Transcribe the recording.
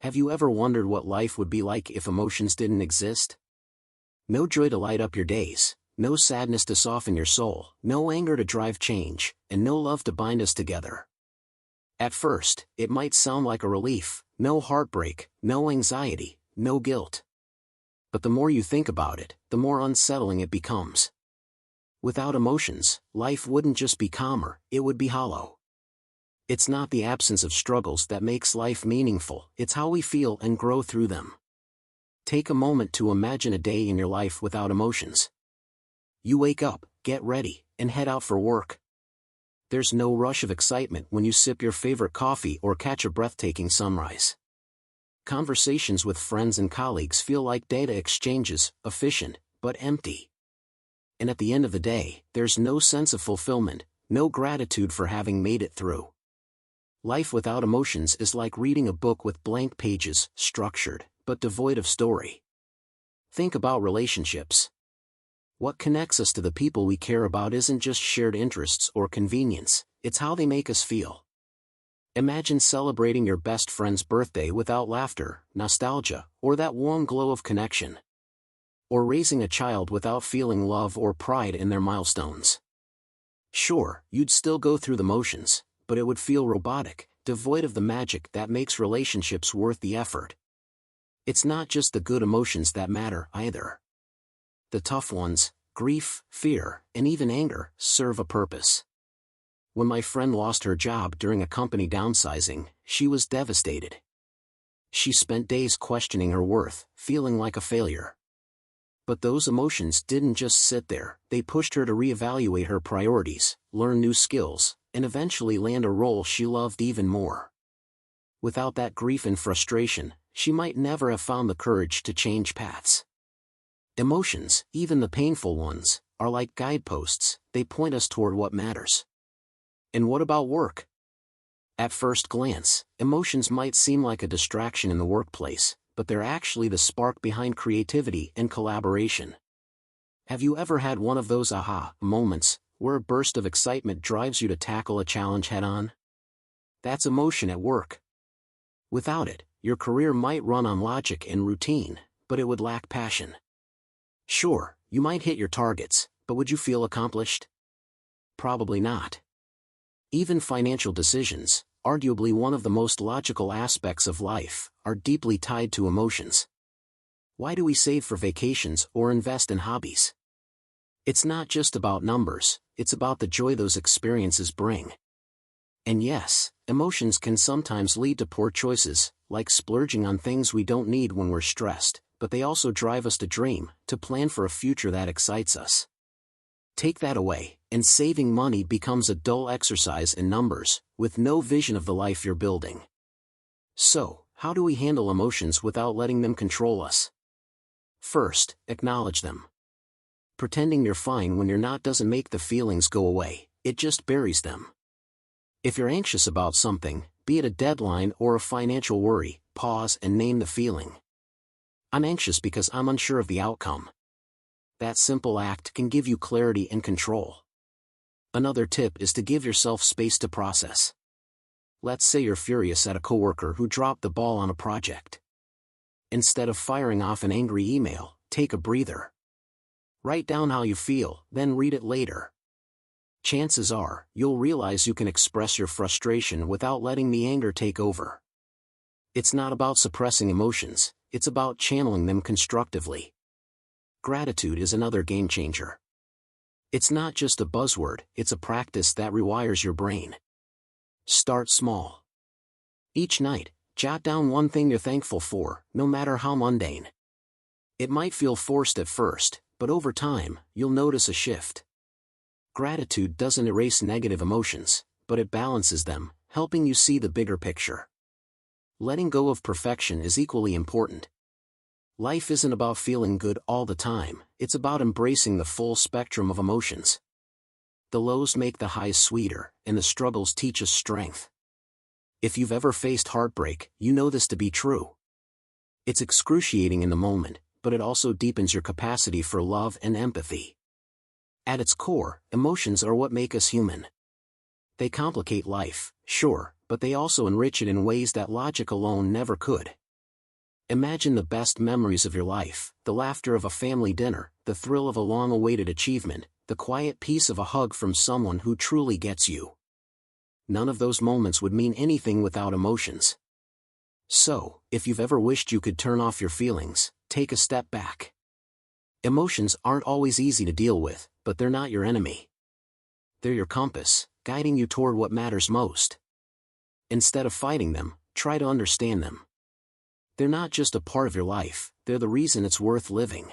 Have you ever wondered what life would be like if emotions didn't exist? No joy to light up your days, no sadness to soften your soul, no anger to drive change, and no love to bind us together. At first, it might sound like a relief: no heartbreak, no anxiety, no guilt. But the more you think about it, the more unsettling it becomes. Without emotions, life wouldn't just be calmer, it would be hollow. It's not the absence of struggles that makes life meaningful, it's how we feel and grow through them. Take a moment to imagine a day in your life without emotions. You wake up, get ready, and head out for work. There's no rush of excitement when you sip your favorite coffee or catch a breathtaking sunrise. Conversations with friends and colleagues feel like data exchanges, efficient, but empty. And at the end of the day, there's no sense of fulfillment, no gratitude for having made it through. Life without emotions is like reading a book with blank pages, structured, but devoid of story. Think about relationships. What connects us to the people we care about isn't just shared interests or convenience, it's how they make us feel. Imagine celebrating your best friend's birthday without laughter, nostalgia, or that warm glow of connection. Or raising a child without feeling love or pride in their milestones. Sure, you'd still go through the motions, but it would feel robotic, devoid of the magic that makes relationships worth the effort. It's not just the good emotions that matter, either. The tough ones, grief, fear, and even anger, serve a purpose. When my friend lost her job during a company downsizing, she was devastated. She spent days questioning her worth, feeling like a failure. But those emotions didn't just sit there, they pushed her to reevaluate her priorities, learn new skills, and eventually land a role she loved even more. Without that grief and frustration, she might never have found the courage to change paths. Emotions, even the painful ones, are like guideposts, they point us toward what matters. And what about work? At first glance, emotions might seem like a distraction in the workplace, but they're actually the spark behind creativity and collaboration. Have you ever had one of those aha moments, where a burst of excitement drives you to tackle a challenge head-on? That's emotion at work. Without it, your career might run on logic and routine, but it would lack passion. Sure, you might hit your targets, but would you feel accomplished? Probably not. Even financial decisions, arguably one of the most logical aspects of life, are deeply tied to emotions. Why do we save for vacations or invest in hobbies? It's not just about numbers, it's about the joy those experiences bring. And yes, emotions can sometimes lead to poor choices, like splurging on things we don't need when we're stressed, but they also drive us to dream, to plan for a future that excites us. Take that away, and saving money becomes a dull exercise in numbers, with no vision of the life you're building. So, how do we handle emotions without letting them control us? First, acknowledge them. Pretending you're fine when you're not doesn't make the feelings go away, it just buries them. If you're anxious about something, be it a deadline or a financial worry, pause and name the feeling. I'm anxious because I'm unsure of the outcome. That simple act can give you clarity and control. Another tip is to give yourself space to process. Let's say you're furious at a coworker who dropped the ball on a project. Instead of firing off an angry email, take a breather. Write down how you feel, then read it later. Chances are, you'll realize you can express your frustration without letting the anger take over. It's not about suppressing emotions, it's about channeling them constructively. Gratitude is another game changer. It's not just a buzzword, it's a practice that rewires your brain. Start small. Each night, jot down one thing you're thankful for, no matter how mundane. It might feel forced at first, but over time, you'll notice a shift. Gratitude doesn't erase negative emotions, but it balances them, helping you see the bigger picture. Letting go of perfection is equally important. Life isn't about feeling good all the time, it's about embracing the full spectrum of emotions. The lows make the highs sweeter, and the struggles teach us strength. If you've ever faced heartbreak, you know this to be true. It's excruciating in the moment, but it also deepens your capacity for love and empathy. At its core, emotions are what make us human. They complicate life, sure, but they also enrich it in ways that logic alone never could. Imagine the best memories of your life, the laughter of a family dinner, the thrill of a long-awaited achievement, the quiet peace of a hug from someone who truly gets you. None of those moments would mean anything without emotions. So, if you've ever wished you could turn off your feelings, take a step back. Emotions aren't always easy to deal with, but they're not your enemy. They're your compass, guiding you toward what matters most. Instead of fighting them, try to understand them. They're not just a part of your life, they're the reason it's worth living.